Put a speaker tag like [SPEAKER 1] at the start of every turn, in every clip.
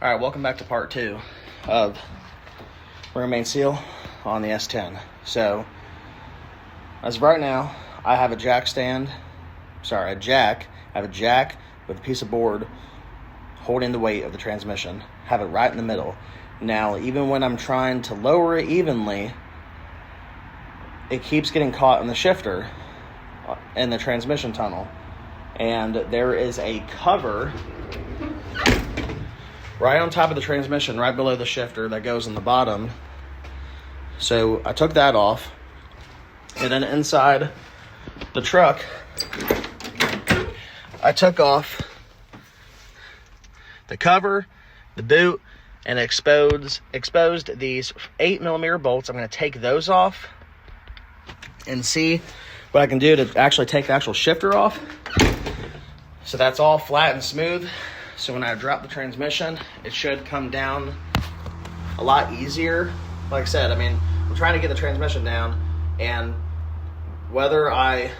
[SPEAKER 1] All right, welcome back to part 2 of ring main seal on the S10. So, as of right now, I have a jack stand. Sorry, a jack. I have a jack with a piece of board holding the weight of the transmission. Have it right in the middle. Now, even when I'm trying to lower it evenly, it keeps getting caught in the shifter in the transmission tunnel. And there is a cover right on top of the transmission, right below the shifter that goes in the bottom. So I took that off. And then inside the truck, I took off the cover, the boot, and exposed these 8mm bolts. I'm going to take those off and see what I can do to actually take the actual shifter off. So that's all flat and smooth. So when I drop the transmission, it should come down a lot easier. Like I said, I'm trying to get the transmission down, and whether I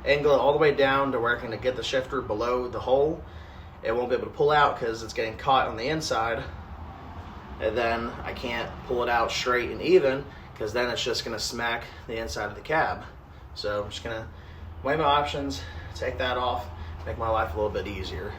[SPEAKER 1] angle it all the way down to where I can get the shifter below the hole, it won't be able to pull out because it's getting caught on the inside, and then I can't pull it out straight and even because then it's just going to smack the inside of the cab. So I'm just going to weigh my options, take that off, make my life a little bit easier.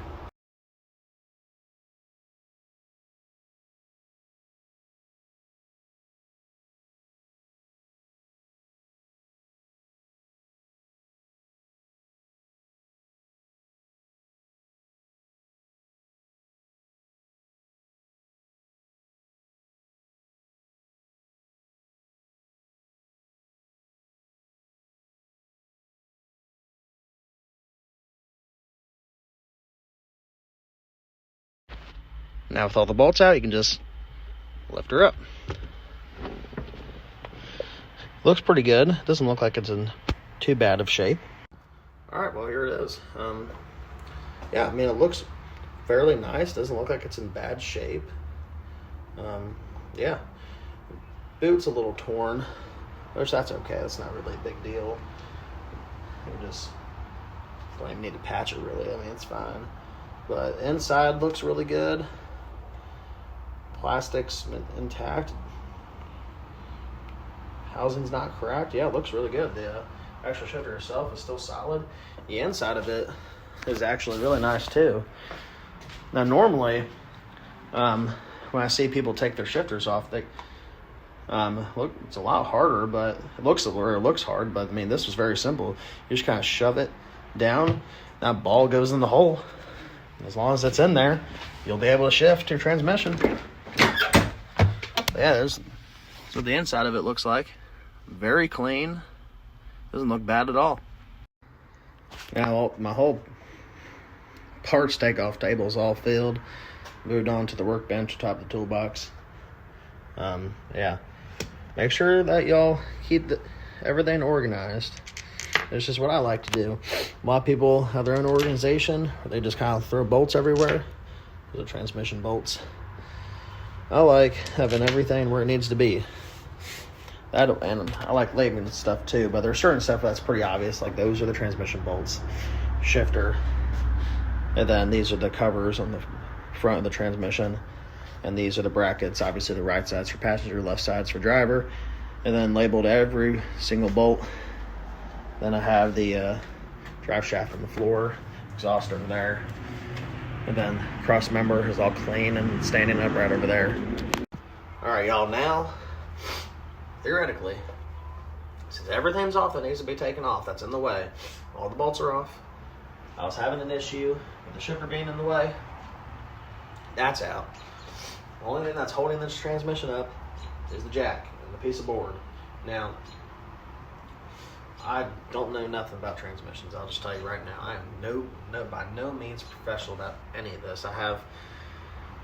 [SPEAKER 1] Now with all the bolts out, you can just lift her up. Looks pretty good. Doesn't look like it's in too bad of shape. All right, well, here it is. Yeah, it looks fairly nice. Doesn't look like it's in bad shape. Yeah, boot's a little torn, which that's okay. That's not really a big deal. You just don't even need to patch it really. It's fine. But inside looks really good. Plastic's intact. Housing's not cracked. Yeah, it looks really good. The actual shifter itself is still solid. The inside of it is actually really nice too. Now normally, when I see people take their shifters off, they look, it's a lot harder, but it looks hard, but this was very simple. You just kind of shove it down, that ball goes in the hole. As long as it's in there, you'll be able to shift your transmission. Yeah, that's what the inside of it looks like. Very clean. Doesn't look bad at all. Now my whole parts takeoff table is all filled. Moved on to the workbench atop the toolbox. Yeah. Make sure that y'all keep everything organized. It's just what I like to do. A lot of people have their own organization, where they just kind of throw bolts everywhere. Those are transmission bolts. I like having everything where it needs to be. And I like labeling stuff too, but there's certain stuff that's pretty obvious, like those are the transmission bolts, shifter, and then these are the covers on the front of the transmission, and these are the brackets, obviously the right side's for passenger, left side's for driver, and then labeled every single bolt. Then I have the drive shaft on the floor, exhaust over there, and then cross member is all clean and standing up right over there. All right, y'all, now, theoretically, since everything's off that needs to be taken off, that's in the way, all the bolts are off, I was having an issue with the shifter being in the way, that's out. The only thing that's holding this transmission up is the jack and the piece of board. Now, I don't know nothing about transmissions. I'll just tell you right now, I am by no means professional about any of this. I have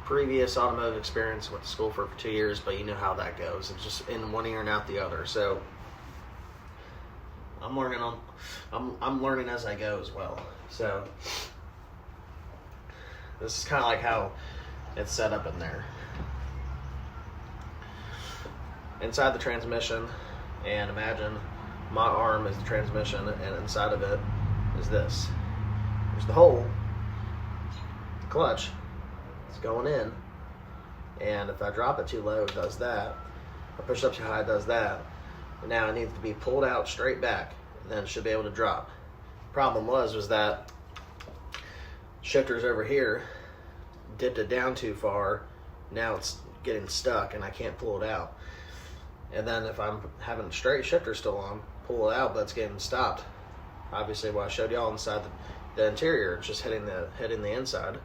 [SPEAKER 1] previous automotive experience, went to school for 2 years, but you know how that goes. It's just in one ear and out the other. So I'm learning as I go as well. So this is kind of like how it's set up in there. Inside the transmission, and imagine my arm is the transmission, and inside of it is this. There's the hole, the clutch. It's going in, And if I drop it too low, it does that. If I push it up too high, it does that. And now it needs to be pulled out straight back, and then it should be able to drop. Problem was that shifters over here dipped it down too far. Now it's getting stuck and I can't pull it out. And then if I'm having straight shifter still on, pull it out, but it's getting stopped. Obviously what I showed y'all inside the interior, it's just hitting the inside.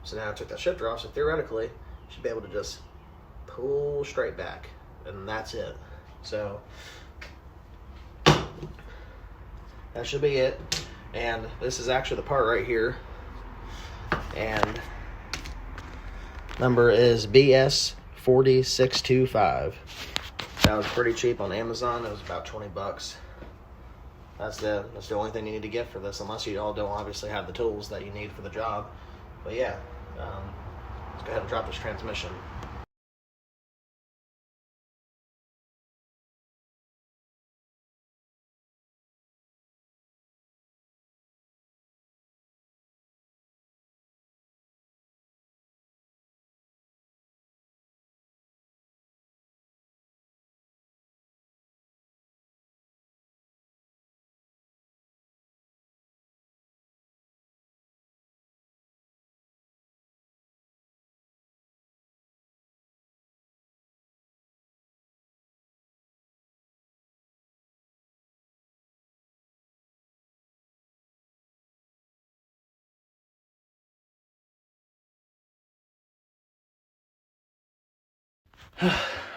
[SPEAKER 1] So now I took that shifter off, so theoretically you should be able to just pull straight back, and that's it. So that should be it. And this is actually the part right here, and number is BS40625. That was pretty cheap on Amazon. It was about 20 bucks. That's the only thing you need to get for this, unless you all don't obviously have the tools that you need for the job. But yeah, let's go ahead and drop this transmission.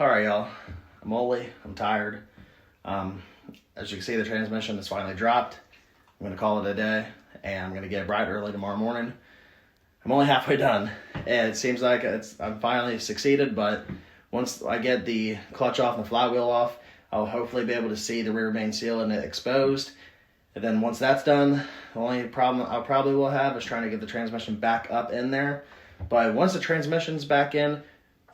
[SPEAKER 1] Alright, y'all. I'm Oli. I'm tired. As you can see, the transmission has finally dropped. I'm going to call it a day, and I'm going to get it bright early tomorrow morning. I'm only halfway done. It seems like I'm finally succeeded, but once I get the clutch off and the flywheel off, I'll hopefully be able to see the rear main seal and it exposed. And then once that's done, the only problem I probably will have is trying to get the transmission back up in there. But once the transmission's back in,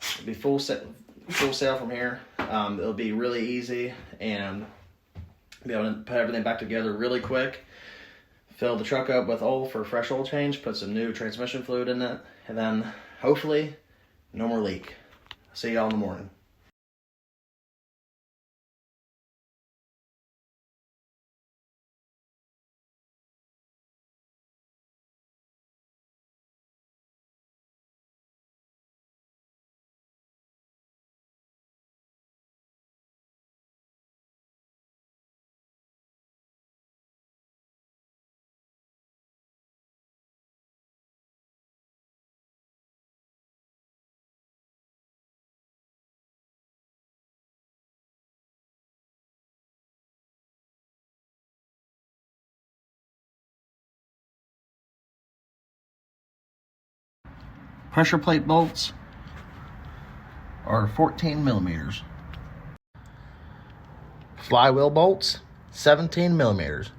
[SPEAKER 1] it'll be full sail from here. It'll be really easy, and be able to put everything back together really quick. Fill the truck up with oil for a fresh oil change, put some new transmission fluid in it, and then hopefully no more leak. See y'all in the morning. Pressure plate bolts are 14 millimeters. Flywheel bolts, 17 millimeters.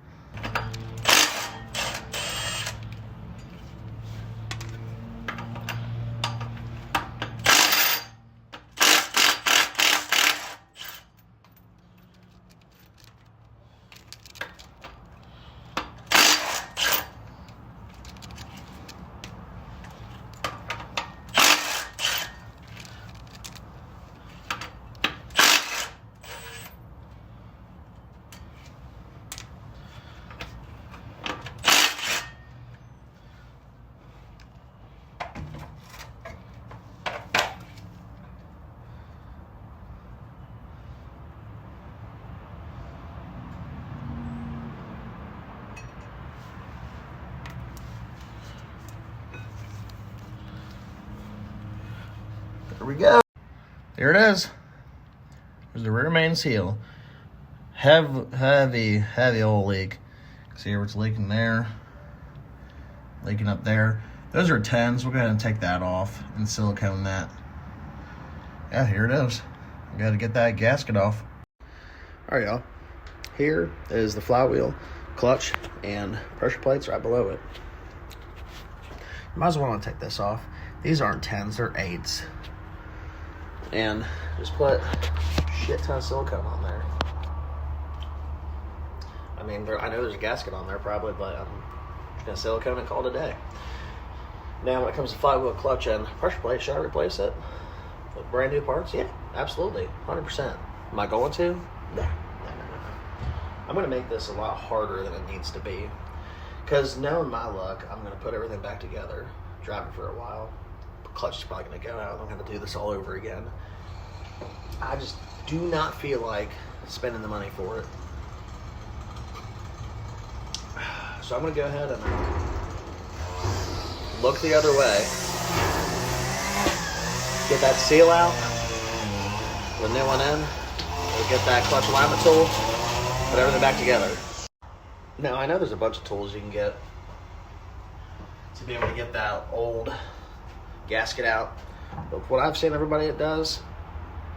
[SPEAKER 1] There we go. There it is. There's the rear main seal. Heavy oil leak. See where it's leaking there. Leaking up there. Those are 10s. We'll go ahead and take that off and silicone that. Yeah, here it is. I got to get that gasket off. All right, y'all. Here is the flywheel, clutch, and pressure plates right below it. You might as well want to take this off. These aren't 10s, they're 8s. And just put a shit ton of silicone on there. I mean, I know there's a gasket on there probably, but I'm just gonna silicone and call it a day. Now when it comes to flywheel, clutch, and pressure plate, should I replace it? With brand new parts? Yeah, absolutely. 100%. Am I going to? No. I'm going to make this a lot harder than it needs to be. Because knowing my luck, I'm going to put everything back together, drive it for a while. Clutch is probably going to go out. I'm going to do this all over again. I just do not feel like spending the money for it. So I'm going to go ahead and look the other way. Get that seal out. The new one in. We'll get that clutch alignment tool. Put everything back together. Now, I know there's a bunch of tools you can get to be able to get that old gasket out. But what I've seen everybody that does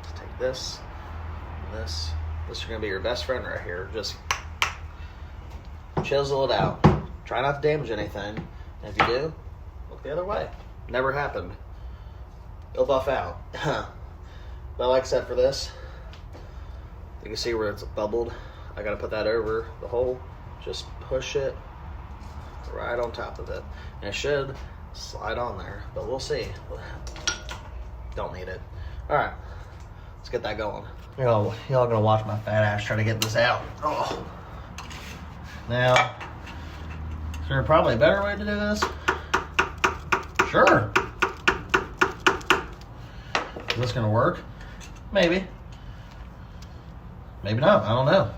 [SPEAKER 1] is take this and this. This is going to be your best friend right here. Just chisel it out. Try not to damage anything. And if you do, look the other way. Never happened. It'll buff out. But like I said, for this, you can see where it's bubbled. I got to put that over the hole. Just push it right on top of it. And it should slide on there, but we'll see. Don't need it. All right, let's get that going. Y'all gonna watch my fat ass try to get this out. Oh. Now, is there probably a better way to do this? Sure. Is this gonna work? Maybe. Maybe not, I don't know.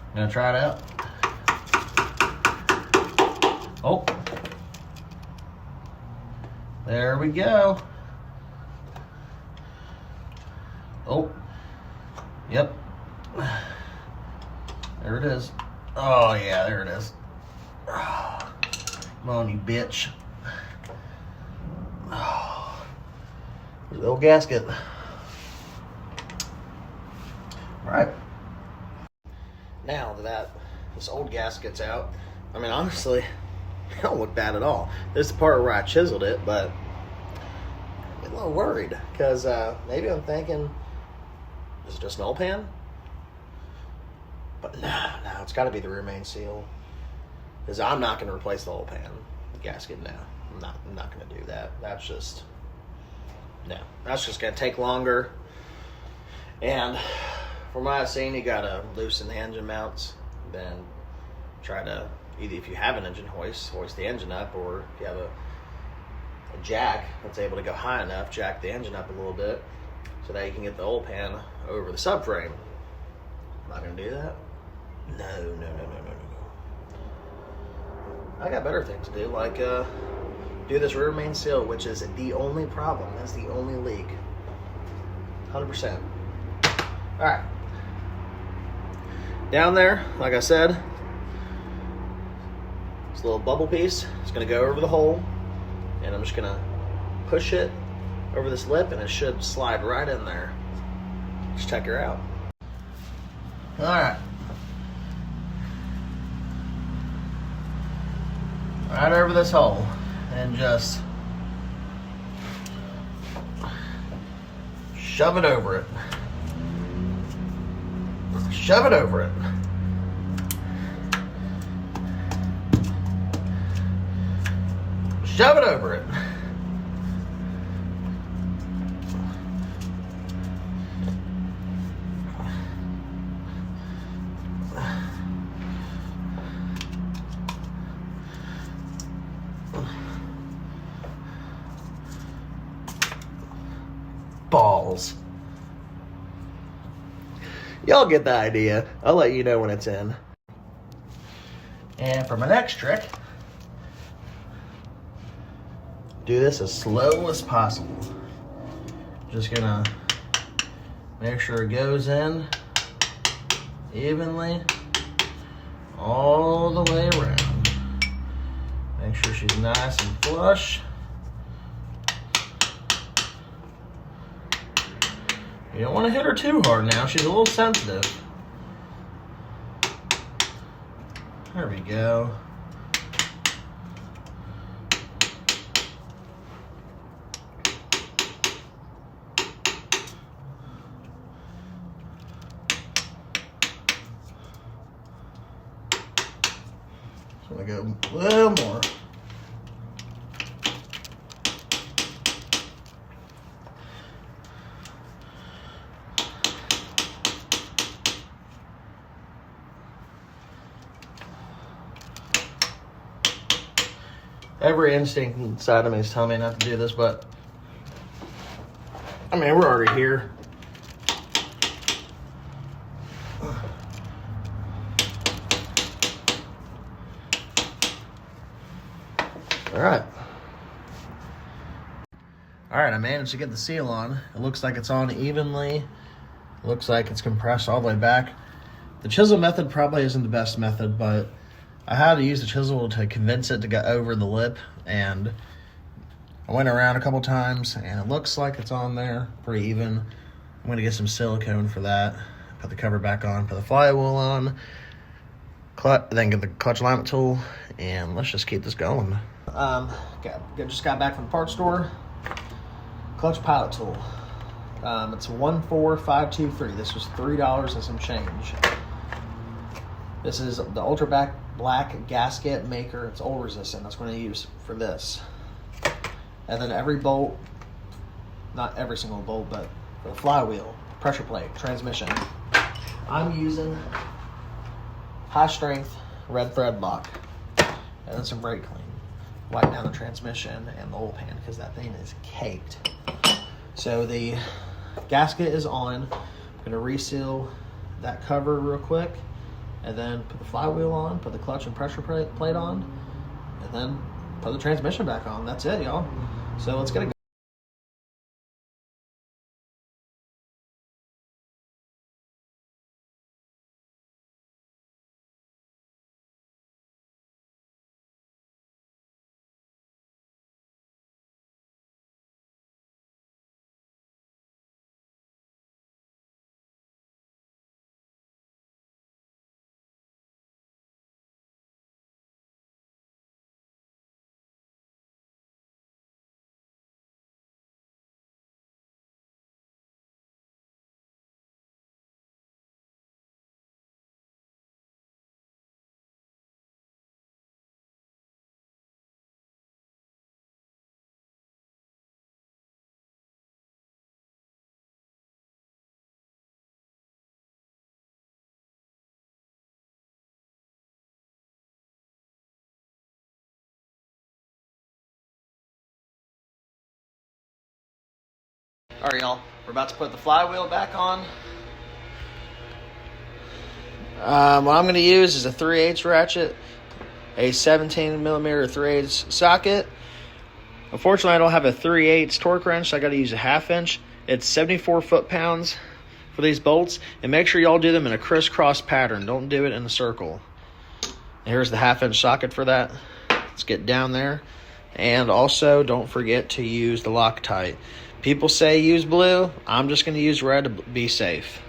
[SPEAKER 1] I'm gonna try it out. Oh. There we go. Oh. Yep. There it is. Oh yeah, there it is. Come on, you bitch. Oh. There's the old gasket. All right. Now that this old gasket's out, I mean, honestly, it don't look bad at all. This is the part where I chiseled it, but I'm a little worried because maybe I'm thinking, is it just an oil pan? But no, it's got to be the rear main seal, because I'm not going to replace the oil pan gasket. No, I'm not going to do that. That's just going to take longer. And from what I've seen, you got to loosen the engine mounts, then try to, either if you have an engine hoist the engine up, or if you have a jack that's able to go high enough, jack the engine up a little bit so that you can get the oil pan over the subframe. I'm not going to do that. No. I got better things to do, like do this rear main seal, which is the only problem. That's the only leak. 100%. All right. Down there, like I said, this little bubble piece is going to go over the hole, and I'm just going to push it over this lip, and it should slide right in there. Just check her out. All right. Right over this hole, and just shove it over it. Shove it over it. Shove it over it. Balls. Y'all get the idea. I'll let you know when it's in. And for my next trick, do this as slow as possible. Just gonna make sure it goes in evenly all the way around. Make sure she's nice and flush. You don't want to hit her too hard now. She's a little sensitive. There we go. So I'm gonna go a little more. Every instinct inside of me is telling me not to do this, but I mean, we're already here. All right, I managed to get the seal on. It looks like it's on evenly. It looks like it's compressed all the way back. The chisel method probably isn't the best method, but I had to use the chisel to convince it to get over the lip, and I went around a couple times, and it looks like it's on there pretty even. I'm going to get some silicone for that, put the cover back on, put the flywheel on, then get the clutch alignment tool, and let's just keep this going. Just got back from the parts store. Clutch pilot tool. It's 14523. This was $3 and some change. This is the Ultra Black gasket maker. It's oil resistant. That's what I'm going to use for this. And then every bolt, not every single bolt, but for the flywheel, pressure plate, transmission, I'm using high strength red thread lock, and then some brake clean. Wipe down the transmission and the oil pan because that thing is caked. So the gasket is on. I'm going to reseal that cover real quick, and then put the flywheel on, put the clutch and pressure plate on, and then put the transmission back on. That's it, y'all. So let's get it going. All right, y'all, we're about to put the flywheel back on. What I'm going to use is a 3/8 ratchet, a 17 millimeter 3/8 socket. Unfortunately, I don't have a 3/8 torque wrench, so I got to use a 1/2 inch. It's 74 foot-pounds for these bolts, and make sure y'all do them in a crisscross pattern. Don't do it in a circle. And here's the 1/2 inch socket for that. Let's get down there. And also, don't forget to use the Loctite. People say use blue. I'm just going to use red to be safe.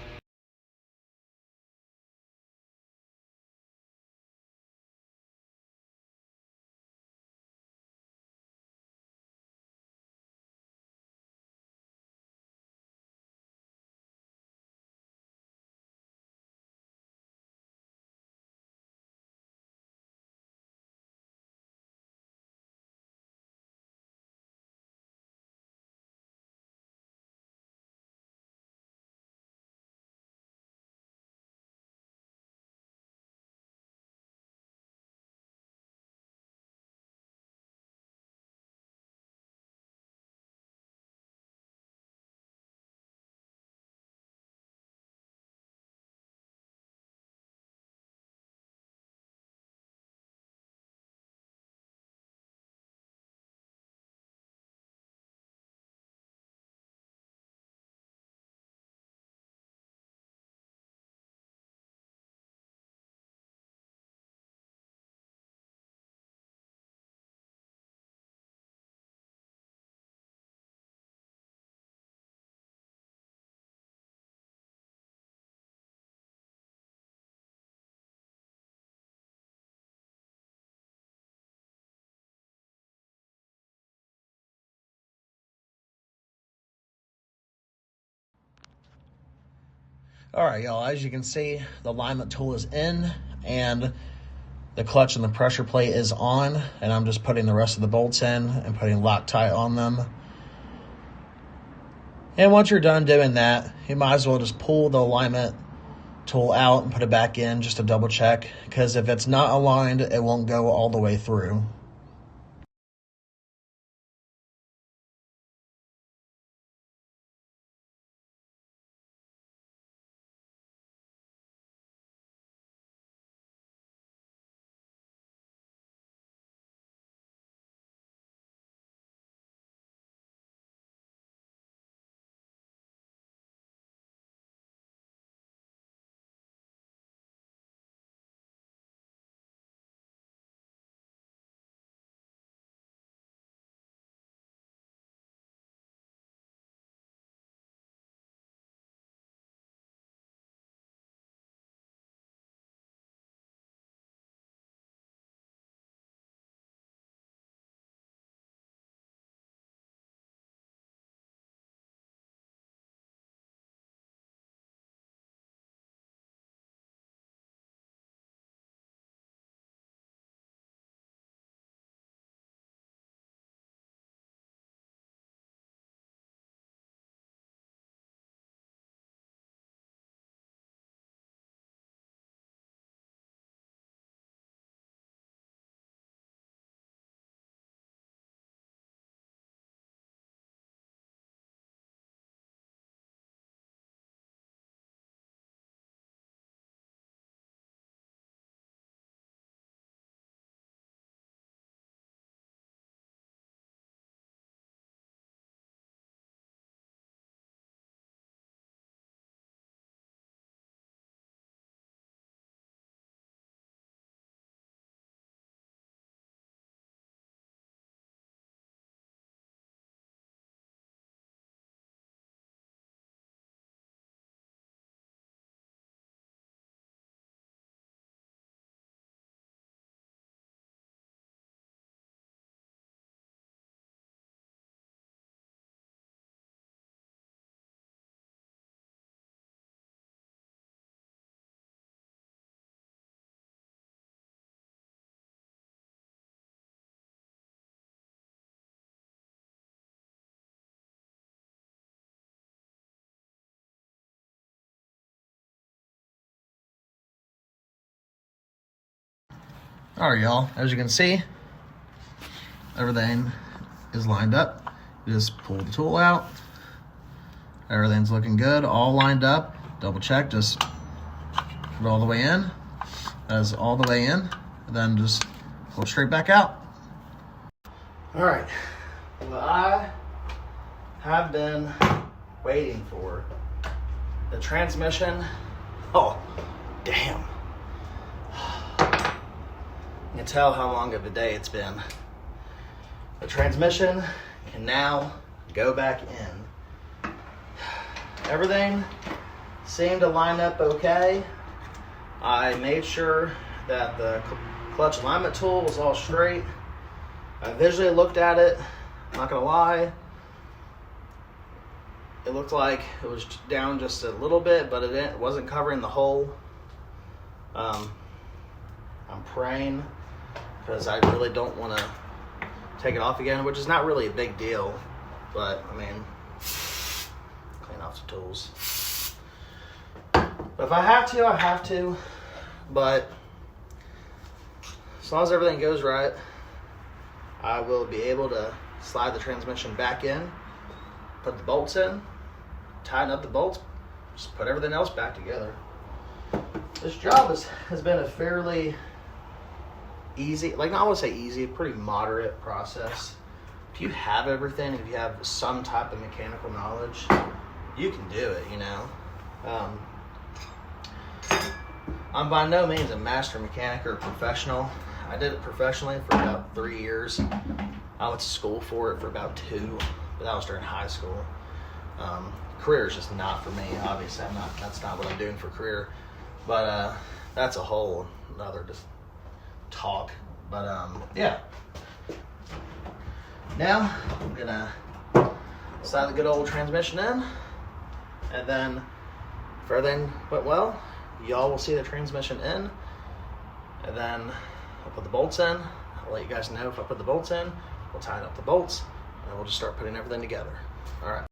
[SPEAKER 1] All right, y'all, as you can see, the alignment tool is in and the clutch and the pressure plate is on, and I'm just putting the rest of the bolts in and putting Loctite on them. And once you're done doing that, you might as well just pull the alignment tool out and put it back in just to double check, because if it's not aligned, it won't go all the way through. All right, y'all, as you can see, everything is lined up. You just pull the tool out. Everything's looking good, all lined up. Double check, just put it all the way in. That's all the way in, and then just pull it straight back out. All right, what I have been waiting for, the transmission. Oh, damn. You can tell how long of a day it's been. The transmission can now go back in. Everything seemed to line up okay. I made sure that the clutch alignment tool was all straight. I visually looked at it, not gonna lie. It looked like it was down just a little bit, but it wasn't covering the hole. I'm praying, because I really don't want to take it off again, which is not really a big deal, but I mean, clean off the tools. But if I have to, I have to, but as long as everything goes right, I will be able to slide the transmission back in, put the bolts in, tighten up the bolts, just put everything else back together. This job has been a fairly easy, like I would say easy, pretty moderate process. If you have everything, if you have some type of mechanical knowledge, you can do it, you know. I'm by no means a master mechanic or a professional. I did it professionally for about 3 years. I went to school for it for about 2, but that was during high school. Career is just not for me, obviously. That's not what I'm doing for career. But that's a whole another just talk. But yeah. Now I'm gonna slide the good old transmission in, and then if everything went well, y'all will see the transmission in, and then I'll put the bolts in. I'll let you guys know if I put the bolts in. We'll tighten up the bolts, and we'll just start putting everything together. All right.